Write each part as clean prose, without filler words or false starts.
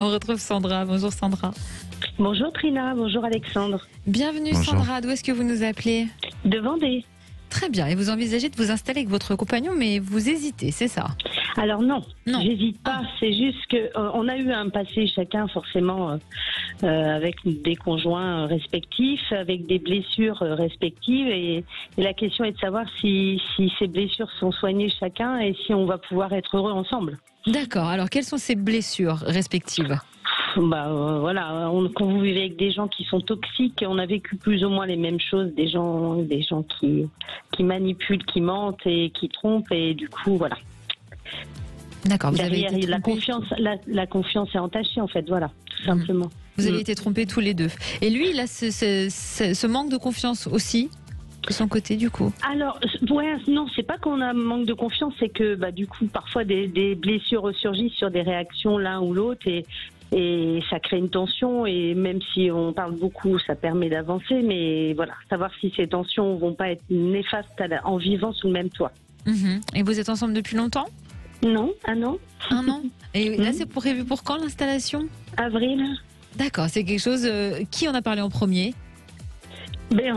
On retrouve Sandra. Bonjour Sandra. Bonjour Trina, bonjour Alexandre. Bienvenue Bonjour. Sandra, d'où est-ce que vous nous appelez? De Vendée. Très bien, et vous envisagez de vous installer avec votre compagnon, mais vous hésitez, c'est ça? Alors non, Non. j'hésite pas, c'est juste que on a eu un passé chacun forcément avec des conjoints respectifs, avec des blessures respectives et la question est de savoir si ces blessures sont soignées chacun et si on va pouvoir être heureux ensemble. D'accord, alors quelles sont ces blessures respectives? Voilà, quand vous vivez avec des gens qui sont toxiques, on a vécu plus ou moins les mêmes choses, des gens qui manipulent, qui mentent et qui trompent et du coup voilà. D'accord, vous avez Derrière, été la trompés. la confiance est entachée en fait, voilà, tout simplement. Vous avez été trompés tous les deux. Et lui, il a ce manque de confiance aussi de son côté, du coup. Alors, ouais, non, c'est pas qu'on a un manque de confiance, c'est que du coup, parfois des blessures ressurgissent sur des réactions l'un ou l'autre et ça crée une tension et même si on parle beaucoup, ça permet d'avancer, mais voilà, savoir si ces tensions vont pas être néfastes en vivant sous le même toit. Et vous êtes ensemble depuis longtemps? Non, un an, Un an. Et là, c'est prévu pour quand l'installation? avril. D'accord, c'est quelque chose... qui en a parlé en premier? Ben,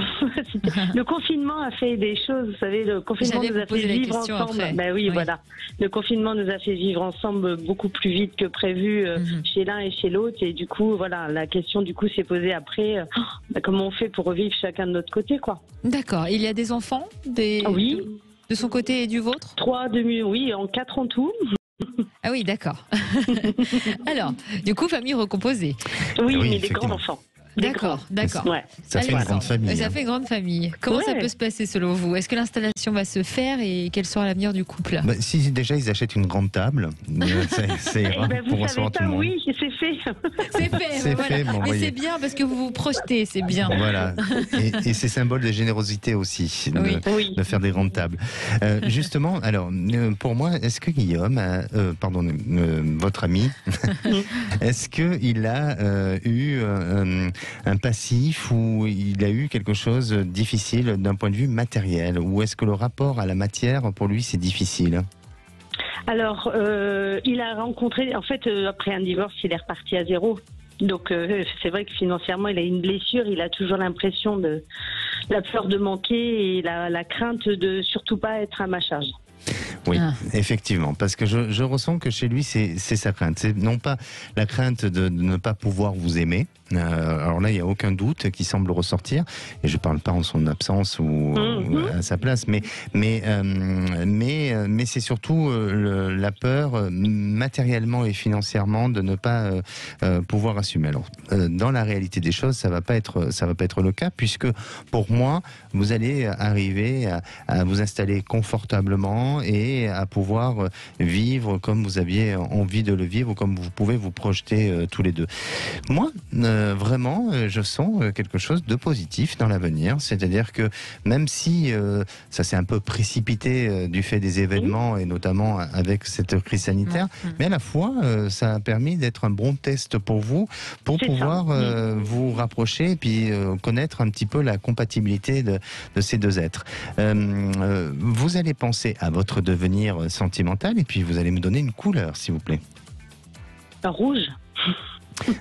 le confinement a fait des choses, vous savez, le confinement J'allais nous a vous poser fait la vivre question ensemble. après. Ben oui, Oui. voilà. Le confinement nous a fait vivre ensemble beaucoup plus vite que prévu chez l'un et chez l'autre. Et du coup, voilà, la question du coup s'est posée après, comment on fait pour revivre chacun de notre côté, quoi. D'accord, il y a des enfants Oui, de son côté et du vôtre? 3 demi, oui, en 4 en tout. Ah oui, d'accord. Alors, du coup, famille recomposée. Oui, Oui, mais des effectivement. grands enfants. D'accord, d'accord. Ouais. Ça fait une grande famille. Ça hein. fait grande famille. Comment ça Ouais. peut se passer selon vous? Est-ce que l'installation va se faire et quel sera l'avenir du couple? Bah, si déjà ils achètent une grande table, c'est Eh ben, pour vous savez recevoir tout pas, le monde. oui, c'est fait. C'est fait, C'est voilà. fait, bon, Mais voyez. c'est bien parce que vous vous projetez, c'est bien. Voilà, et c'est symbole de générosité aussi, Oui. Oui. de faire des grandes tables. Justement, alors pour moi, est-ce que Guillaume, votre ami, est-ce qu'il a eu un passif ou il a eu quelque chose de difficile d'un point de vue matériel, ou est-ce que le rapport à la matière pour lui c'est difficile? Alors, il a rencontré, en fait, après un divorce, il est reparti à zéro. Donc, c'est vrai que financièrement, il a une blessure. Il a toujours l'impression de la peur de manquer et la crainte de surtout pas être à ma charge. Oui, Ah. effectivement, parce que je ressens que chez lui, c'est sa crainte. C'est non pas la crainte de ne pas pouvoir vous aimer. Alors là, il n'y a aucun doute qui semble ressortir. Et je ne parle pas en son absence ou à sa place, mais c'est surtout la peur matériellement et financièrement de ne pas pouvoir assumer. Alors, dans la réalité des choses, ça va pas être le cas, puisque pour moi, vous allez arriver à vous installer confortablement et à pouvoir vivre comme vous aviez envie de le vivre, comme vous pouvez vous projeter tous les deux. Moi, vraiment, je sens quelque chose de positif dans l'avenir, c'est-à-dire que même si ça s'est un peu précipité du fait des événements et notamment avec cette crise sanitaire, mais à la fois, ça a permis d'être un bon test pour vous, pour C'est pouvoir ça. vous rapprocher et puis connaître un petit peu la compatibilité de ces deux êtres. Vous allez penser à votre devenir sentimental et puis vous allez me donner une couleur, s'il vous plaît. Un rouge.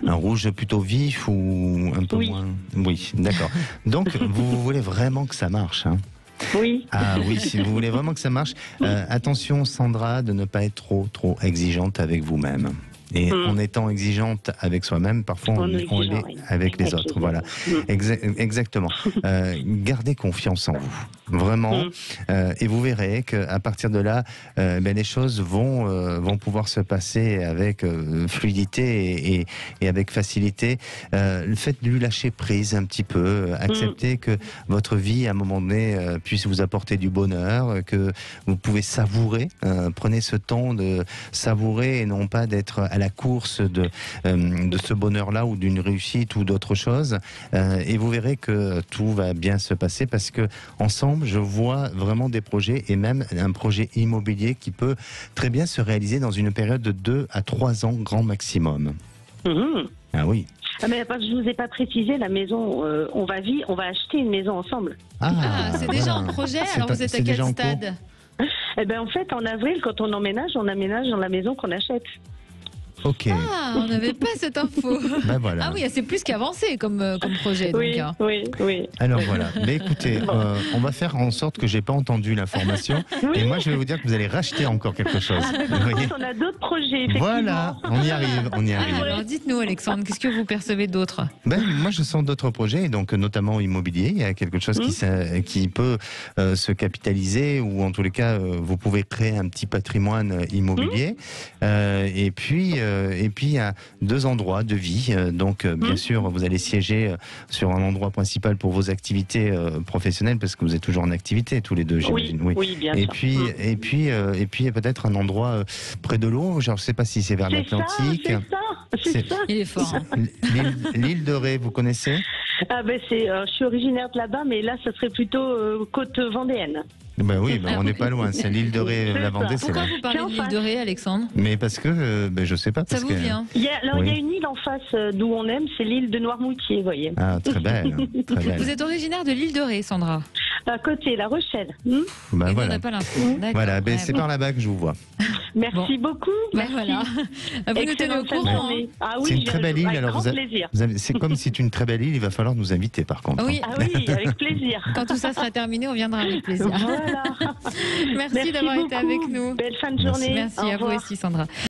Un rouge plutôt vif ou un peu Oui. moins... Oui, d'accord. Donc, vous voulez vraiment que ça marche, hein? Oui. Ah oui, si vous voulez vraiment que ça marche, attention Sandra, de ne pas être trop exigeante avec vous-même. Et en étant exigeante avec soi-même, parfois on l'est oui. avec les autres. Voilà, exactement. Gardez confiance en vous, vraiment, et vous verrez qu'à partir de là, les choses vont pouvoir se passer avec fluidité et avec facilité. Faites lui lâcher prise un petit peu, acceptez que votre vie à un moment donné puisse vous apporter du bonheur, que vous pouvez savourer. Prenez ce temps de savourer et non pas d'être à la course de ce bonheur-là ou d'une réussite ou d'autre chose. Et vous verrez que tout va bien se passer parce que ensemble, je vois vraiment des projets et même un projet immobilier qui peut très bien se réaliser dans une période de 2 à 3 ans grand maximum. Ah oui. Ah, mais parce que je vous ai pas précisé, la maison, on va acheter une maison ensemble. Ah, c'est déjà en projet. Alors vous êtes à quel stade? Eh ben en fait, en avril, quand on aménage dans la maison qu'on achète. Ok. Ah, on n'avait pas cette info. Ben voilà. Ah oui, c'est plus qu'avancé comme projet. Oui, Donc, hein. oui. Alors voilà. Mais écoutez, on va faire en sorte que j'ai pas entendu l'information. Oui. Et moi, je vais vous dire que vous allez racheter encore quelque chose. Vous voyez. On a d'autres projets, effectivement. Voilà, on y arrive, on y Ah, arrive. alors dites-nous, Alexandre, qu'est-ce que vous percevez d'autre? Ben, moi, je sens d'autres projets, donc notamment immobilier. Il y a quelque chose qui peut se capitaliser, ou en tous les cas, vous pouvez créer un petit patrimoine immobilier. Et puis, il y a 2 endroits de vie. Donc, bien sûr, vous allez siéger sur un endroit principal pour vos activités professionnelles, parce que vous êtes toujours en activité tous les deux, j'imagine. Oui, bien Et sûr. puis, il y a peut-être un endroit près de l'eau. Genre, je sais pas si c'est vers l'Atlantique. C'est ça. Il est fort. Hein. L'île de Ré, vous connaissez? Ah ben je suis originaire de là-bas, mais là, ça serait plutôt côte vendéenne. Ben oui, on n'est pas loin. C'est l'île de Ré, la Vendée, c'est Pourquoi là. vous parlez de l'île de Ré, Alexandre? Mais parce que, je sais pas. Ça Parce vous que... vient? Il y a une île en face d'où on aime, c'est l'île de Noirmoutier, vous voyez. Ah, très belle, très belle. Vous êtes originaire de l'île de Ré, Sandra? À côté, La Rochelle. Ben Et nous, on voilà. n'a pas l'info. D'accord. Voilà, Ouais, c'est bon. par là-bas que je vous vois. Merci beaucoup. Ben Merci. voilà. Vous nous tenez au Excellente fin de courant. journée. Ah C'est oui, une très belle île. avec Alors grand plaisir. c'est comme c'est une très belle île. Il va falloir nous inviter, par contre. Oui, Ah oui, avec plaisir. quand tout ça sera terminé, on viendra avec plaisir. Voilà. Merci d'avoir été beaucoup. avec nous. Belle fin de journée. Merci Au à vous revoir. aussi, Sandra.